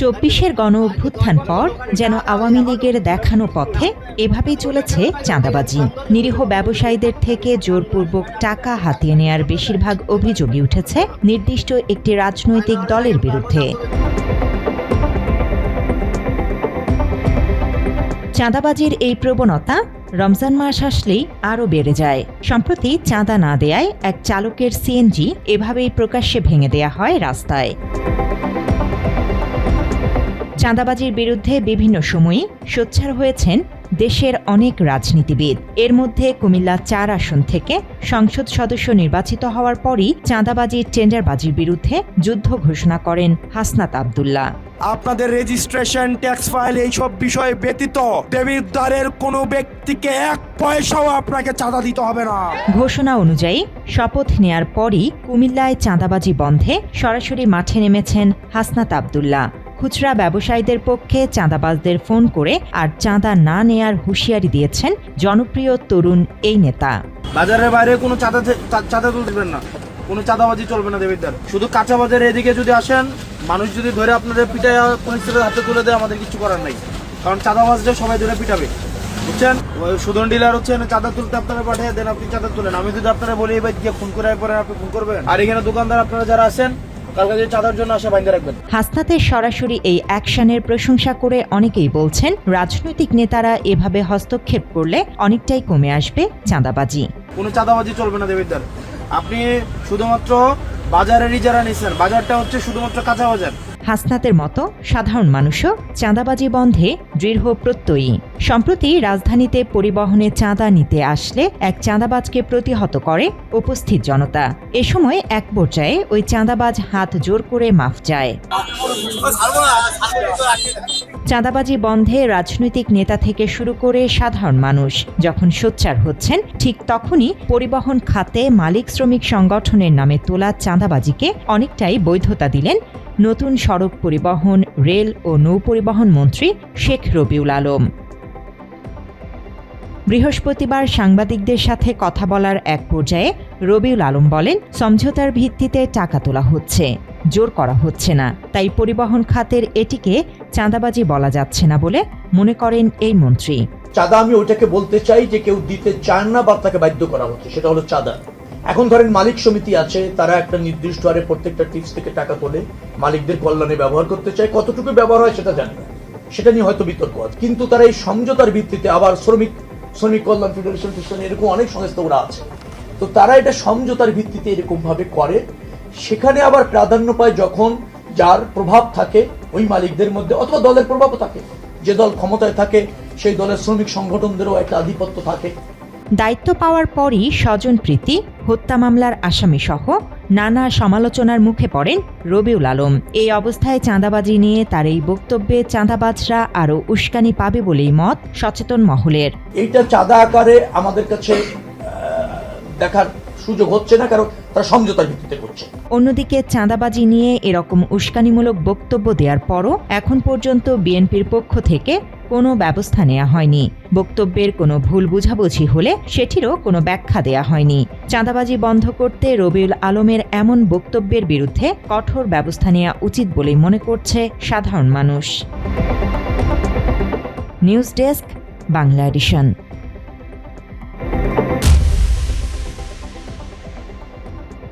চব্বিশের গণ অভ্যুত্থান পর যেন আওয়ামী লীগের দেখানো পথে এভাবেই চলেছে চাঁদাবাজি। নিরীহ ব্যবসায়ীদের থেকে জোরপূর্বক টাকা হাতিয়ে নেয়ার বেশিরভাগ অভিযোগই উঠেছে নির্দিষ্ট একটি রাজনৈতিক দলের বিরুদ্ধে। চাঁদাবাজির এই প্রবণতা রমজান মাস আসলেই আরও বেড়ে যায়। সম্প্রতি চাঁদা না দেয়ায় এক চালকের সিএনজি এভাবেই প্রকাশ্যে ভেঙে দেয়া হয় রাস্তায়। চাঁদাবাজির বিরুদ্ধে বিভিন্ন সময়ই সোচ্চার হয়েছেন দেশের অনেক রাজনীতিবিদ। এর মধ্যে কুমিল্লা ৪ আসন থেকে সংসদ সদস্য নির্বাচিত হওয়ার পরই চাঁদাবাজির টেন্ডারবাজির বিরুদ্ধে যুদ্ধ ঘোষণা করেন হাসনাত আব্দুল্লাহ। আপনাদের রেজিস্ট্রেশন, ট্যাক্স ফাইল এইসব বিষয় ব্যতীত দেবিদ্বারের কোনো ব্যক্তিকে ১ পয়সাও আপনাকে চাঁদা দিতে হবে না। ঘোষণা অনুযায়ী শপথ নেয়ার পরই কুমিল্লায় চাঁদাবাজি বন্ধে সরাসরি মাঠে নেমেছেন হাসনাত আব্দুল্লাহ। খুচরা ব্যবসায়ীদের পক্ষে চাঁদাবাজদের ফোন করে আর চাঁদা না নেয়ার হুঁশিয়ারি দিয়েছেন জনপ্রিয় তরুণ এই নেতা। বাজারের বাইরে কোনো চাঁদা তুলবেন না, কোনো চাঁদাবাজি চলবে না দেবিদ্বার। শুধু কাঁচা বাজারে এদিকে যদি আসেন, মানুষ যদি ধরে আপনাদের পিটায় পুলিশের হাতে তুলে দেয়, আমাদের কিছু করার নাই, কারণ চাঁদাবাজরা সবাই ধরে পিটাবে, বুঝছেন। সুদন ডিলার হচ্ছেন চাঁদা তুলতে আপনারা পাঠিয়ে দেন, আপনি চাঁদা তুলেন। আমি যদি আপনারা বলি এবার গিয়ে খুন করে পরে আপনি খুন করবেন। আর এখানে দোকানদার আপনারা যারা আছেন, হাসনাতের সরাসরি এই অ্যাকশনের প্রশংসা করে অনেকেই বলছেন, রাজনৈতিক নেতারা এভাবে হস্তক্ষেপ করলে অনেকটাই কমে আসবে চাঁদাবাজি। কোনো চাঁদাবাজি চলবে না দেবিদ্বার। আপনি শুধুমাত্র বাজারেরই যারা নিচ্ছেন, বাজারটা হচ্ছে শুধুমাত্র কাঁচা বাজার। হাসনাতের মতো সাধারণ মানুষও চাঁদাবাজি বন্ধে দৃঢ় প্রত্যয়ী। সম্প্রতি রাজধানীতে পরিবহনে চাঁদা নিতে আসলে এক চাঁদাবাজকে প্রতিহত করে উপস্থিত জনতা। এ সময় এক পর্যায়ে ওই চাঁদাবাজ হাত জোর করে মাফ চায়। চাঁদাবাজি বন্ধে রাজনৈতিক নেতা থেকে শুরু করে সাধারণ মানুষ যখন সোচ্চার হচ্ছেন, ঠিক তখনই পরিবহন খাতে মালিক শ্রমিক সংগঠনের নামে তোলা চাঁদাবাজিকে অনেকটাই বৈধতা দিলেন নতুন সড়ক পরিবহন, রেল ও নৌপরিবহন মন্ত্রী শেখ রবিউল আলম। বৃহস্পতিবার সাংবাদিকদের সাথে কথা বলার এক পর্যায়ে রবিউল আলম বলেন, সমঝোতার ভিত্তিতে টাকা তোলা হচ্ছে, জোর করা হচ্ছে না। তাই পরিবহন খাতের এটিকে চাঁদাবাজি বলা যাচ্ছে না বলে মনে করেন এই মন্ত্রী। চাঁদা আমি ওইটাকে বলতে চাই যে কেউ দিতে চান না বা তাকে বাধ্য করা হচ্ছে, সেটা হলো চাঁদা। এখন ধরেন মালিক সমিতি আছে, তারা একটা নির্দিষ্ট হারে প্রত্যেকটা টিপস থেকে টাকা তোলে, মালিকদের কল্যাণে ব্যবহার করতে চায়। কতটুকু ব্যবহার হয় সেটা জানি না, সেটা নিয়ে হয়তো বিতর্ক আছে। কিন্তু তারা এই সমঝোতার ভিত্তিতে, আবার শ্রমিক কল্যাণ ফেডারেশন এরকম অনেক সংস্থা ওরা আছে, তো তারা এটা সমঝোতার ভিত্তিতে এরকম ভাবে করে। সেখানে আবার প্রাধান্য পায় যখন যার প্রভাব থাকে ওই মালিকদের মধ্যে, অথবা দলের প্রভাবও থাকে। যে দল ক্ষমতায় থাকে সেই দলের শ্রমিক সংগঠনদেরও একটা আধিপত্য থাকে। দায়িত্ব পাওয়ার পরই স্বজনপ্রীতি, হত্যা মামলার আসামি সহ নানা সমালোচনার মুখে পড়েন রবিউল আলম। এই অবস্থায় চাঁদাবাজি নিয়ে তার এই বক্তব্যে চাঁদাবাজরা আরও উস্কানি পাবে বলেই মত সচেতন মহলের। এইটা চাঁদা আকারে আমাদের কাছে দেখার সুযোগ হচ্ছে না, কারণ তারা সমঝোতার ভিত্তিতে করছে। অন্যদিকে চাঁদাবাজি নিয়ে এরকম উস্কানিমূলক বক্তব্য দেওয়ার পরও এখন পর্যন্ত বিএনপির পক্ষ থেকে কোনো ব্যবস্থা নেওয়া হয়নি। বক্তব্যের কোনো ভুল বুঝাবুঝি হলে সেটিরও কোনো ব্যাখ্যা দেয়া হয়নি। চাঁদাবাজি বন্ধ করতে রবিউল আলমের এমন বক্তব্যের বিরুদ্ধে কঠোর ব্যবস্থা নেওয়া উচিত বলেই মনে করছে সাধারণ মানুষ। News desk, Bangla addition.